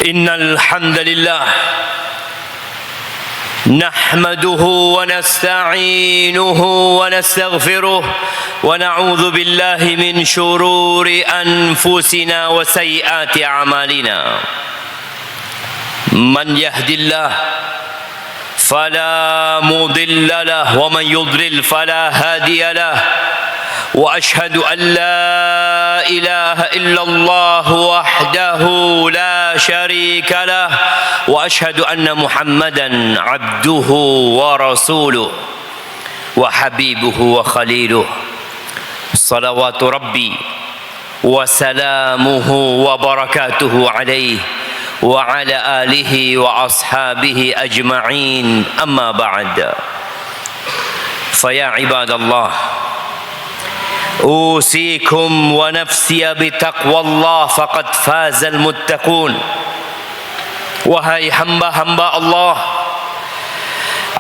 إن الحمد لله نحمده ونستعينه ونستغفره ونعوذ بالله من شرور أنفسنا وسيئات أعمالنا من يهد الله فلا مضل له ومن يضلل فلا هادي له وأشهد أن لا إله إلا الله وحده لا شريك له وأشهد أن محمدا عبده ورسوله وحبيبه وخليله صلوات ربي وسلامه وبركاته عليه وعلى آله وأصحابه أجمعين أما بعد فيا عباد الله أوصيكم ونفسي بتقوى الله فقد فاز المتقون. Wahai hamba-hamba Allah,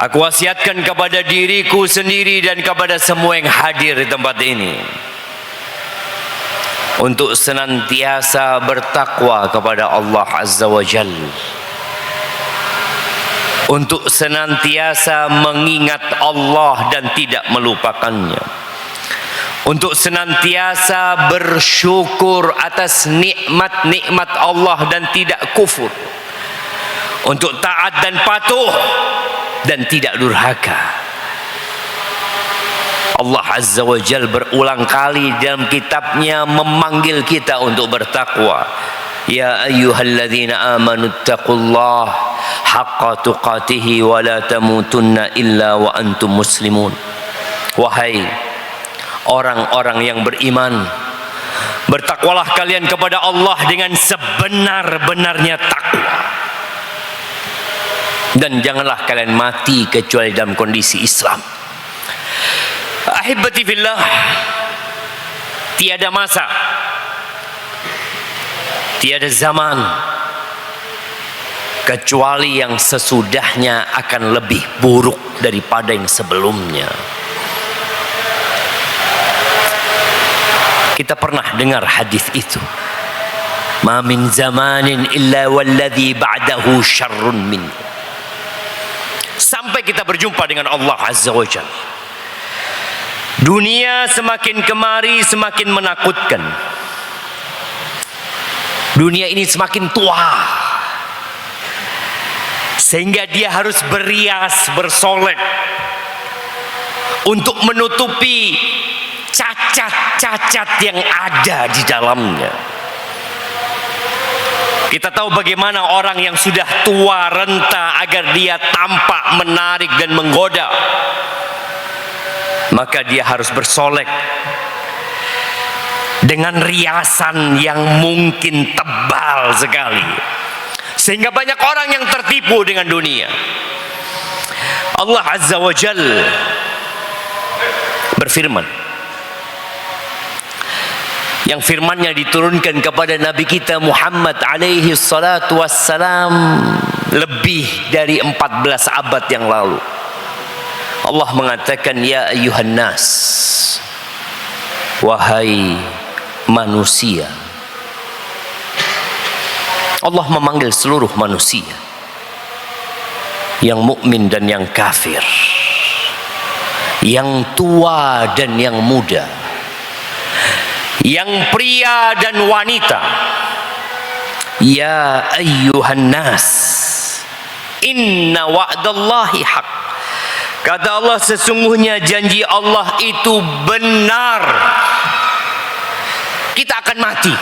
aku wasiatkan kepada diriku sendiri dan kepada semua yang hadir di tempat ini untuk senantiasa bertakwa kepada Allah Azza wa Jalla, untuk senantiasa mengingat Allah dan tidak melupakannya, untuk senantiasa bersyukur atas nikmat-nikmat Allah dan tidak kufur, untuk taat dan patuh dan tidak durhaka. Allah Azza wa Jalla berulang kali dalam kitabnya memanggil kita untuk bertakwa. Ya ayyuhalladzina amanu taqullaha haqqa tuqatih wa la tamutunna illa wa antum muslimun. Wahai orang-orang yang beriman, bertakwalah kalian kepada Allah dengan sebenar-benarnya takwa, dan janganlah kalian mati kecuali dalam kondisi Islam. Ahibati fillah, tiada masa, tiada zaman kecuali yang sesudahnya akan lebih buruk daripada yang sebelumnya. Kita pernah dengar hadis itu, ma min zamanin illa walladhi ba'dahu syarrun min. Sampai kita berjumpa dengan Allah Azza wa Jalla, dunia semakin kemari semakin menakutkan. Dunia ini semakin tua, sehingga dia harus berias, bersolek untuk menutupi cacat-cacat yang ada di dalamnya. Kita tahu bagaimana orang yang sudah tua renta agar dia tampak menarik dan menggoda, maka dia harus bersolek dengan riasan yang mungkin tebal sekali, sehingga banyak orang yang tertipu dengan dunia. Allah Azza wa Jalla berfirman, yang firmannya diturunkan kepada Nabi kita Muhammad alaihi salatu wassalam lebih dari 14 abad yang lalu. Allah mengatakan, ya ayyuhan nas, wahai manusia. Allah memanggil seluruh manusia, yang mukmin dan yang kafir, yang tua dan yang muda, yang pria dan wanita. Ya ayyuhan nas, inna wa'dallahi haq. Kata Allah, sesungguhnya janji Allah itu benar. Kita akan mati,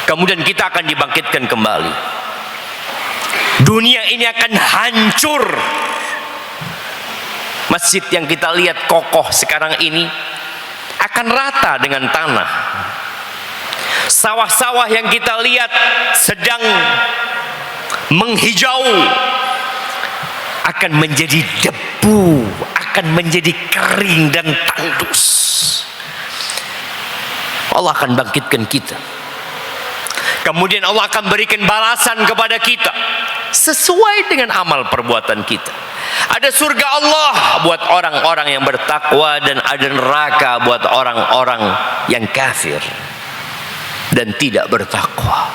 kemudian kita akan dibangkitkan kembali. Dunia ini akan hancur. Masjid yang kita lihat kokoh sekarang ini akan rata dengan tanah. Sawah-sawah yang kita lihat sedang menghijau akan menjadi debu, akan menjadi kering dan tandus. Allah akan bangkitkan kita, kemudian Allah akan berikan balasan kepada kita sesuai dengan amal perbuatan kita. Ada surga Allah buat orang-orang yang bertakwa, dan ada neraka buat orang-orang yang kafir dan tidak bertakwa.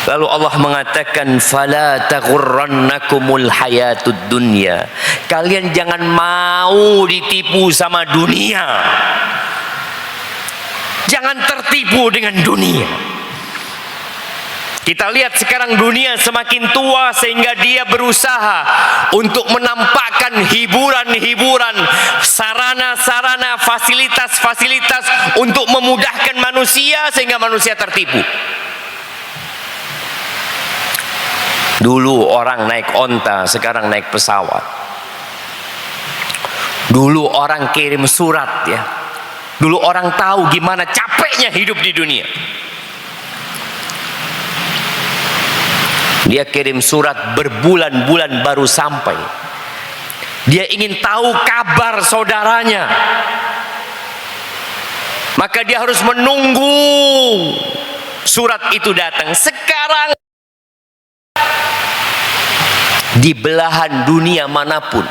Lalu Allah mengatakan, fala taghurrannakumul hayatud dunya. Kalian jangan mau ditipu sama dunia. Jangan tertipu dengan dunia. Kita lihat sekarang dunia semakin tua sehingga dia berusaha untuk menampakkan hiburan-hiburan, sarana-sarana, fasilitas-fasilitas untuk memudahkan manusia sehingga manusia tertipu. Dulu orang naik onta, sekarang naik pesawat. Dulu orang kirim surat ya. Dulu orang tahu gimana capeknya hidup di dunia. Dia kirim surat berbulan-bulan baru sampai. Dia ingin tahu kabar saudaranya. Maka dia harus menunggu surat itu datang. Sekarang di belahan dunia manapun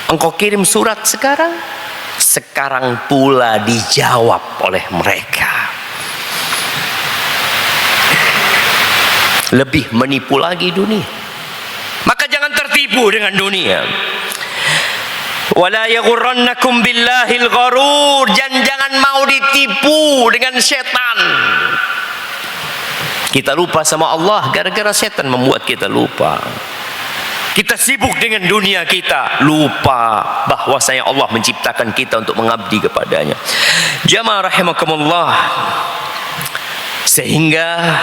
engkau kirim surat sekarang pula dijawab oleh mereka. Lebih menipu lagi dunia. Maka jangan tertipu dengan dunia. Wala yaghurrannakum billahil gharur. Jangan mau ditipu dengan setan. Kita lupa sama Allah gara-gara setan membuat kita lupa. Kita sibuk dengan dunia kita, lupa bahwasanya Allah menciptakan kita untuk mengabdi kepadanya. Jamaah rahimakumullah. Sehingga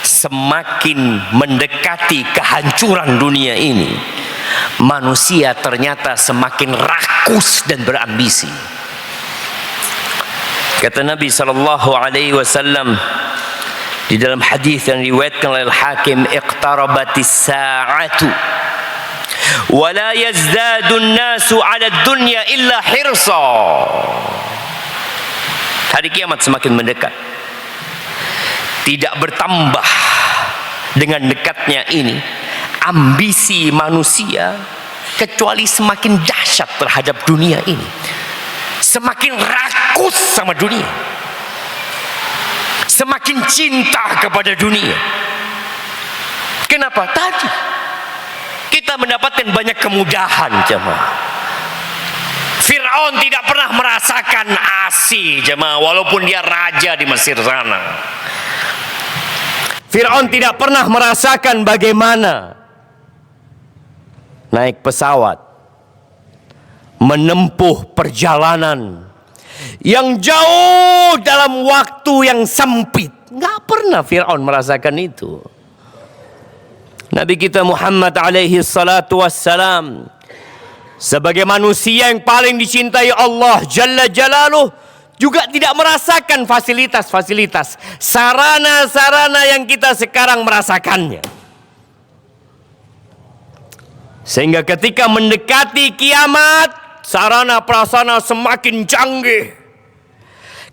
semakin mendekati kehancuran dunia ini, manusia ternyata semakin rakus dan berambisi. Kata Nabi SAW di dalam hadis yang diriwayatkan oleh Al-Hakim, iqtarabatis sa'atu wa la yazdadu an-nasu 'ala ad-dunya illa hirsa. Hari kiamat semakin mendekat. Tidak bertambah dengan dekatnya ini ambisi manusia, kecuali semakin dahsyat terhadap dunia ini. Semakin rakus sama dunia. Semakin cinta kepada dunia. Kenapa? Tadi kita mendapatkan banyak kemudahan, jemaah. Fir'aun tidak pernah merasakan ASI, jemaah, walaupun dia raja di Mesir sana. Fir'aun tidak pernah merasakan bagaimana naik pesawat, menempuh perjalanan yang jauh dalam waktu yang sempit. Nggak pernah Fir'aun merasakan itu. Nabi kita Muhammad alaihi salatu wassalam, sebagai manusia yang paling dicintai Allah Jalla Jalaluh, juga tidak merasakan fasilitas-fasilitas, sarana-sarana yang kita sekarang merasakannya. Sehingga ketika mendekati kiamat, sarana prasarana semakin canggih,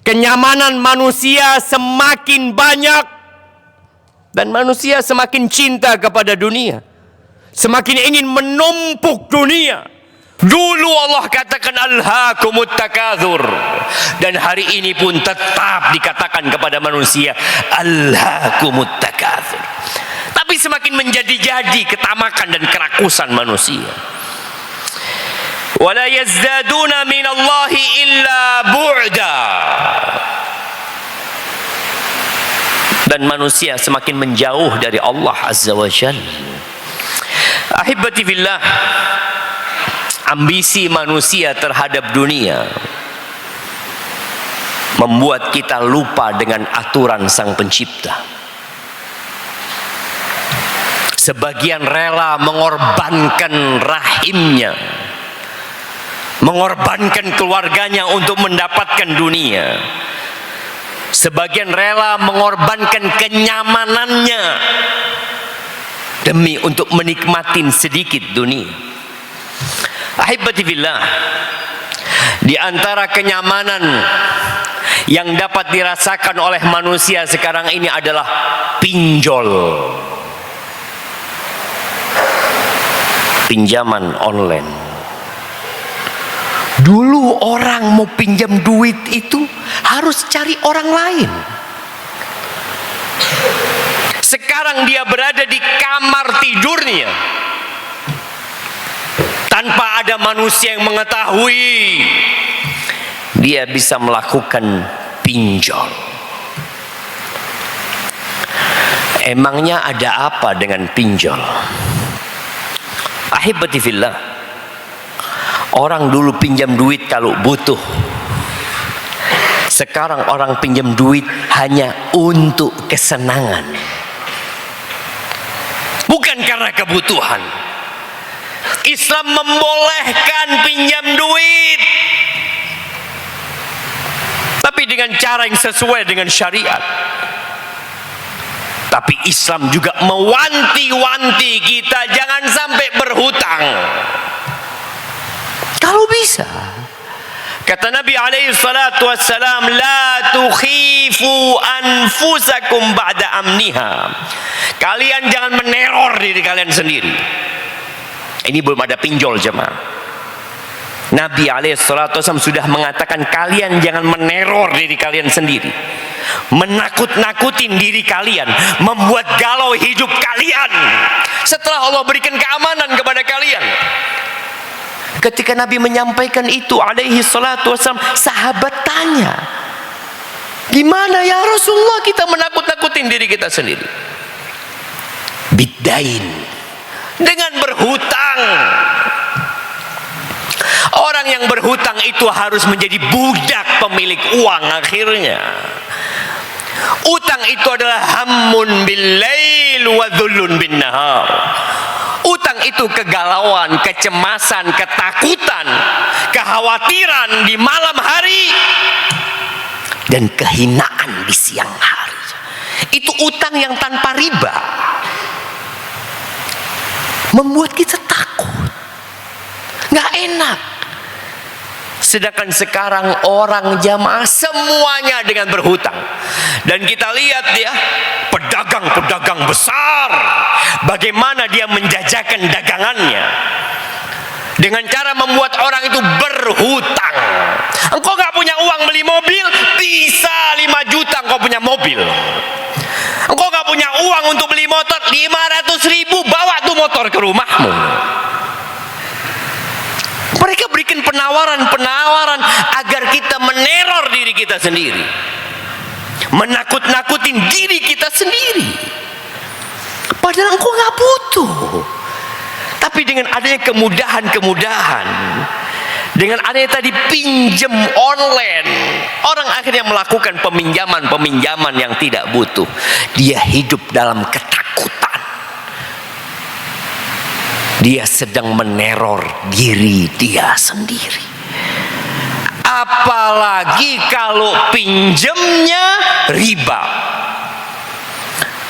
kenyamanan manusia semakin banyak, dan manusia semakin cinta kepada dunia, semakin ingin menumpuk dunia. Dulu Allah katakan alhaakumut takatsur, dan hari ini pun tetap dikatakan kepada manusia alhaakumut takatsur. Tapi semakin menjadi-jadi ketamakan dan kerakusan manusia. Wala yazdaduna minallahi illa bu'da. Dan manusia semakin menjauh dari Allah Azza wa Jalla. Ahibati fillah, ambisi manusia terhadap dunia membuat kita lupa dengan aturan Sang Pencipta. Sebagian rela mengorbankan rahimnya, mengorbankan keluarganya untuk mendapatkan dunia. Sebagian rela mengorbankan kenyamanannya demi untuk menikmati sedikit dunia. Ahibati fillah, di antara kenyamanan yang dapat dirasakan oleh manusia sekarang ini adalah pinjol, pinjaman online. Dulu orang mau pinjam duit itu harus cari orang lain. sekarang dia berada di kamar tidurnya tanpa ada manusia yang mengetahui, dia bisa melakukan pinjol. Emangnya ada apa dengan pinjol? Ahibati fillah, orang dulu pinjam duit kalau butuh. Sekarang orang pinjam duit hanya untuk kesenangan, bukan karena kebutuhan. Islam membolehkan pinjam duit, tapi dengan cara yang sesuai dengan syariat. Tapi Islam juga mewanti-wanti kita jangan sampai berhutang kalau bisa. Kata Nabi alaihi salatu wassalam, la tukhifu anfusakum ba'da amniha. Kalian jangan meneror diri kalian sendiri. Ini belum ada pinjol jemaah. Nabi alaihi salatu wassalam sudah mengatakan kalian jangan meneror diri kalian sendiri, menakut-nakutin diri kalian, membuat galau hidup kalian setelah Allah berikan keamanan kepada kalian. Ketika Nabi menyampaikan itu alaihi salatu wassalam, sahabat tanya, gimana ya Rasulullah kita menakut-nakutin diri kita sendiri? Biddain, dengan berhutang. Orang yang berhutang itu harus menjadi budak pemilik uang akhirnya. Utang itu adalah hammun bil-lail wa dhullun bin-nahar. Utang itu kegalauan, kecemasan, ketakutan, kekhawatiran di malam hari, dan kehinaan di siang hari. Itu utang yang tanpa riba, membuat kita takut, nggak enak. Sedangkan sekarang orang jamaah semuanya dengan berhutang. Dan kita lihat ya, pedagang-pedagang besar, bagaimana dia menjajakan dagangannya dengan cara membuat orang itu berhutang. Engkau gak punya uang beli mobil, bisa 5 juta engkau punya mobil. Engkau gak punya uang untuk beli motor, 500.000, bawa tuh motor ke rumahmu. Mereka berikan penawaran-penawaran agar kita meneror diri kita sendiri, menakut-nakutin diri kita sendiri, padahal engkau gak butuh. Tapi dengan adanya kemudahan-kemudahan, dengan adanya tadi pinjam online, orang akhirnya melakukan peminjaman-peminjaman yang tidak butuh. Dia hidup dalam ketakutan. Dia sedang meneror diri dia sendiri. Apalagi kalau pinjamnya riba,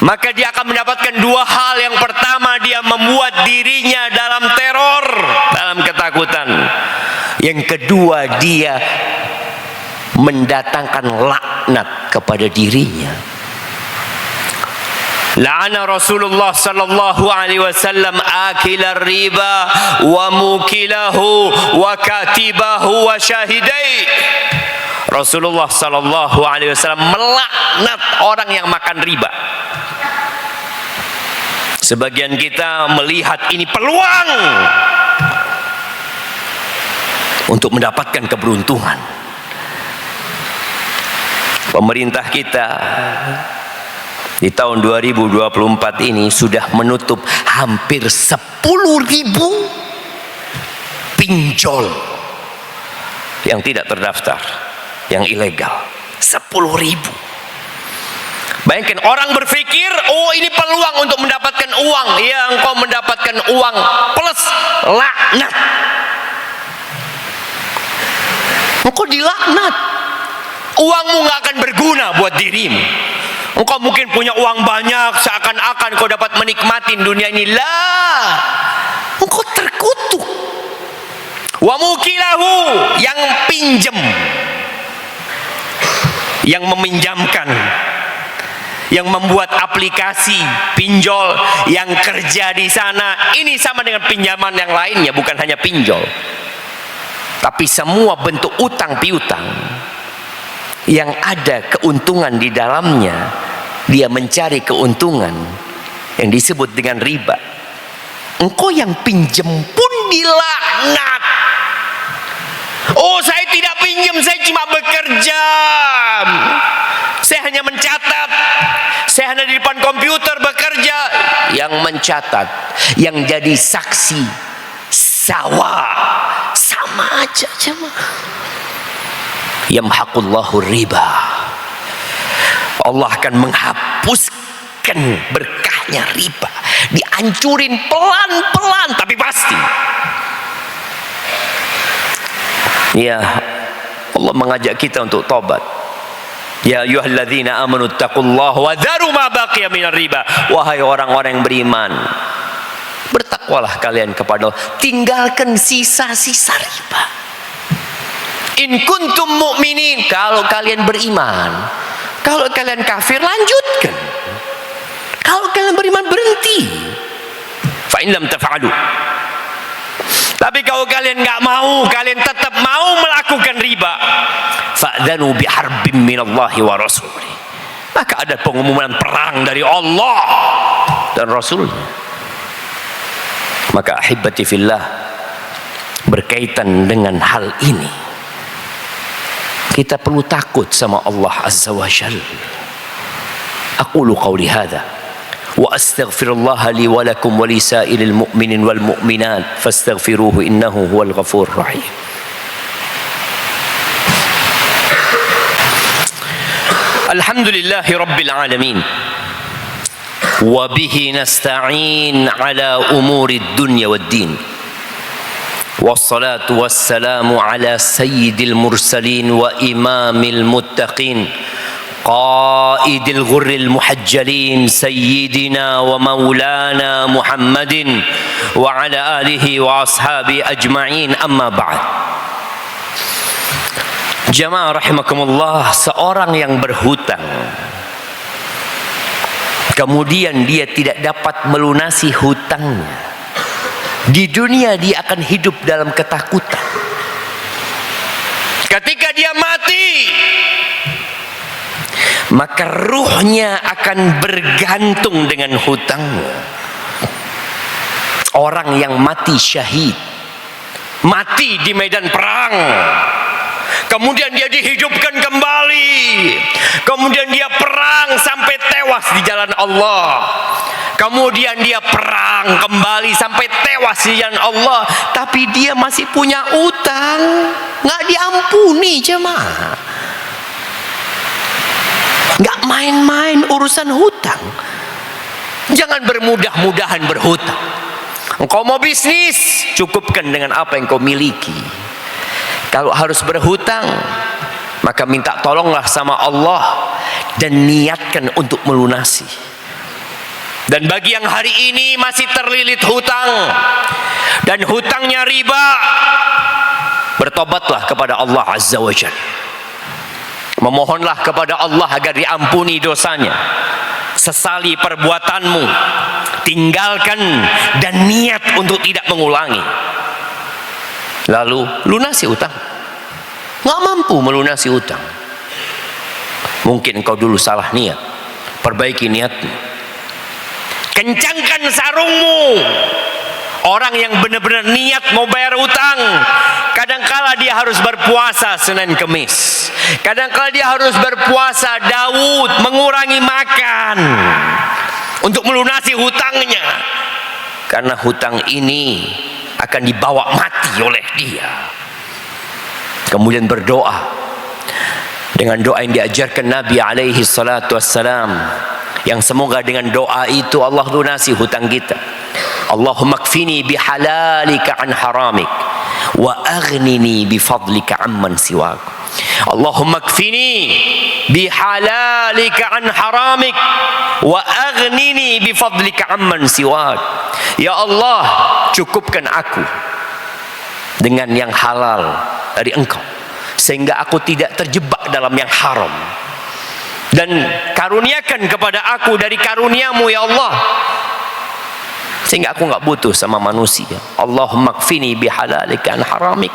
maka dia akan mendapatkan 2 hal. Yang pertama, dia membuat dirinya dalam teror, dalam ketakutan. Yang kedua, dia mendatangkan laknat kepada dirinya. La'ana Rasulullah sallallahu alaihi wasallam akilar riba wa mukilahu wa katibahu wa syahidai. Rasulullah sallallahu alaihi wasallam melaknat orang yang makan riba. Sebagian kita melihat ini peluang untuk mendapatkan keberuntungan. Pemerintah kita di tahun 2024 ini sudah menutup hampir 10.000 pinjol yang tidak terdaftar, yang ilegal. 10.000. Bayangkan, orang berpikir, oh ini peluang untuk mendapatkan uang. Ya, engkau mendapatkan uang plus laknat. Engkau dilaknat. Uangmu gak akan berguna buat dirimu. Engkau mungkin punya uang banyak, seakan-akan kau dapat menikmati dunia ini. Lah, engkau terkutuk. Wa mukilahu, yang pinjam, yang meminjamkan, yang membuat aplikasi pinjol, yang kerja di sana. Ini sama dengan pinjaman yang lainnya, bukan hanya pinjol, tapi semua bentuk utang piutang yang ada keuntungan di dalamnya. Dia mencari keuntungan yang disebut dengan riba. Engkau yang pinjam pun dilaknat. Oh, saya tidak pinjam, saya cuma bekerja. Saya hanya mencatat. Saya hanya di depan komputer bekerja. Yang mencatat, yang jadi saksi, sama aja jemaah. Yamhaqullahu riba. Allah akan menghapuskan berkahnya riba. Dihancurin pelan-pelan tapi pasti. Ya, Allah mengajak kita untuk tobat. Ya ayyuhalladzina amanu taqullaha wa dharu ma baqiya minar riba. Wahai orang-orang yang beriman, bertakwalah kalian kepada Allah, tinggalkan sisa-sisa riba. In kuntum mu'minin, kalau kalian beriman. Kalau kalian kafir, lanjutkan. Kalau kalian beriman, berhenti. Fa in lam taf'alu. Tapi kalau kalian nggak mau, kalian tetap mau melakukan riba, fa'dzanu biharbin minallahi wa rasulih. Maka ada pengumuman perang dari Allah dan Rasulnya. Maka ahibati fillah, berkaitan dengan hal ini, kita perlu takut sama Allah Azza wa Jalla. Aqulu qawli hadha wa astaghfirullah li wa lakum wa li sa'iril mu'minin wal mu'minat fastaghfiruhu innahu huwal ghafurur rahim. Alhamdulillahi rabbil alamin wa bihi nasta'in ala umurid dunya wad din. Wassalatu wassalamu ala sayyidil mursalin wa imamil muttaqin qaidil ghurril muhajjalin sayyidina wa maulana Muhammadin wa ala alihi wa ashabi ajma'in, amma ba'd. Jamaah rahimakumullah, seorang yang berhutang kemudian dia tidak dapat melunasi hutangnya, di dunia dia akan hidup dalam ketakutan. Ketika dia mati, maka ruhnya akan bergantung dengan hutangnya. Orang yang mati syahid, mati di medan perang, kemudian dia dihidupkan kembali, kemudian dia perang sampai tewas di jalan Allah, kemudian dia perang kembali sampai tewas di jalan Allah, tapi dia masih punya utang, nggak diampuni jemaah. Nggak main-main urusan hutang. Jangan bermudah-mudahan berhutang. Engkau mau bisnis, cukupkan dengan apa yang kau miliki. Kalau harus berhutang, maka minta tolonglah sama Allah dan niatkan untuk melunasi. Dan bagi yang hari ini masih terlilit hutang dan hutangnya riba, bertobatlah kepada Allah Azza wa Jalla. Memohonlah kepada Allah agar diampuni dosanya. Sesali perbuatanmu, tinggalkan dan niat untuk tidak mengulangi. Lalu lunasi utang. Nggak mampu melunasi utang, mungkin engkau dulu salah niat. Perbaiki niatmu, kencangkan sarungmu. Orang yang benar-benar niat mau bayar utang, kadangkala dia harus berpuasa Senin Kemis, kadangkala dia harus berpuasa Daud, mengurangi makan untuk melunasi hutangnya, karena hutang ini akan dibawa mati oleh dia. Kemudian berdoa dengan doa yang diajarkan Nabi alaihi salatu wassalam, yang semoga dengan doa itu Allah lunasi hutang kita. Allahumma kfini bihalalika an haramik wa aghnini bifadlika amman siwak. Allahumma kfini bihalalika an haramik wa aghnini bifadlika amman siwak. Ya Allah, cukupkan aku dengan yang halal dari Engkau, sehingga aku tidak terjebak dalam yang haram, dan karuniakan kepada aku dari karuniamu ya Allah, sehingga aku nggak butuh sama manusia. Allahumma kfini bihalalika an haramik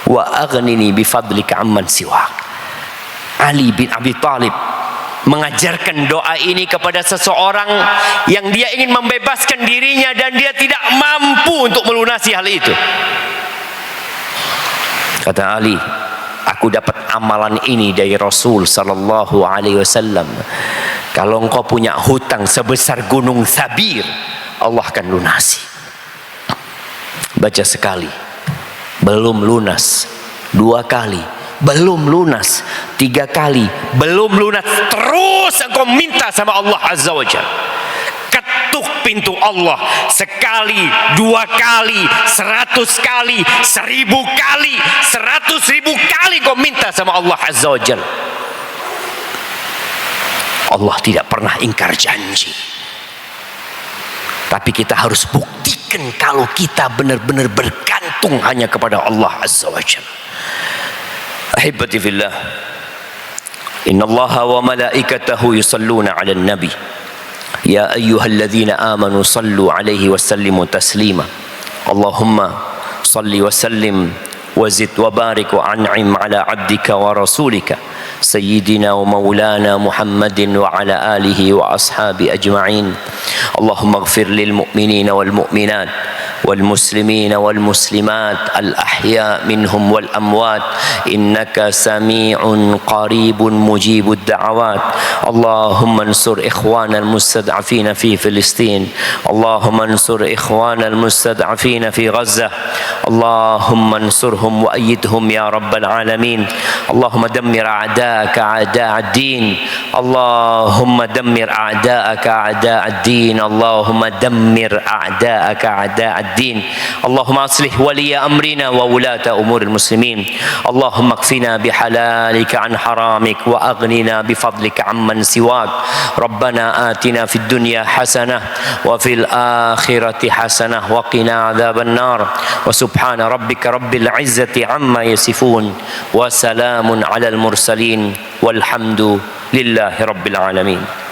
wa aghnini bifadlika amman siwak. Ali bin Abi Thalib mengajarkan doa ini kepada seseorang yang dia ingin membebaskan dirinya dan dia tidak mampu untuk melunasi hal itu. Kata Ali, aku dapat amalan ini dari Rasul sallallahu alaihi wasallam. Kalau engkau punya hutang sebesar gunung Sabir, Allah akan lunasi. Baca sekali, belum lunas. 2 kali, belum lunas. 3 kali, belum lunas. Terus engkau minta sama Allah Azza wa Jalla. Ketuk pintu Allah sekali, 2 kali, 100 kali, 1000 kali, 100.000 kali kau minta sama Allah Azza wa Jalla. Allah tidak pernah ingkar janji. Tapi kita harus buktikan kalau kita benar-benar bergantung hanya kepada Allah Azza wa Jalla. Ahibati fillah, inna Allaha wa malaikatahu yusalluna 'alan nabi. Ya ayyuhalladzina amanu sallu 'alaihi wa sallimu taslima. Allahumma salli wa sallim wa zid wa barik wa an'im 'ala 'abdika wa rasulika sayyidina wa maulana Muhammadin wa 'ala alihi wa ashabi ajma'in. Allahumma ighfir lil mu'minina wal mu'minat والمسلمين والمسلمات الأحياء منهم والأموات إنك سميع قريب مجيب الدعوات. اللهم انصر إخواننا المستضعفين في فلسطين. اللهم انصر إخواننا المستضعفين في غزة. اللهم انصرهم وأيدهم يا رب العالمين. اللهم دمر أعداءك أعداء الدين. اللهم دمر أعداءك أعداء الدين. اللهم دمر أعداءك أعداء الدين. اللهم أصلح ولي أمرنا وولاة أمور المسلمين. اللهم اكفنا بحلالك عن حرامك وأغننا بفضلك عمن سواك. ربنا آتنا في الدنيا حسنة وفي الآخرة حسنة وقنا عذاب النار. وسبحان ربك رب العزة عما يصفون وسلام على المرسلين والحمد لله رب العالمين.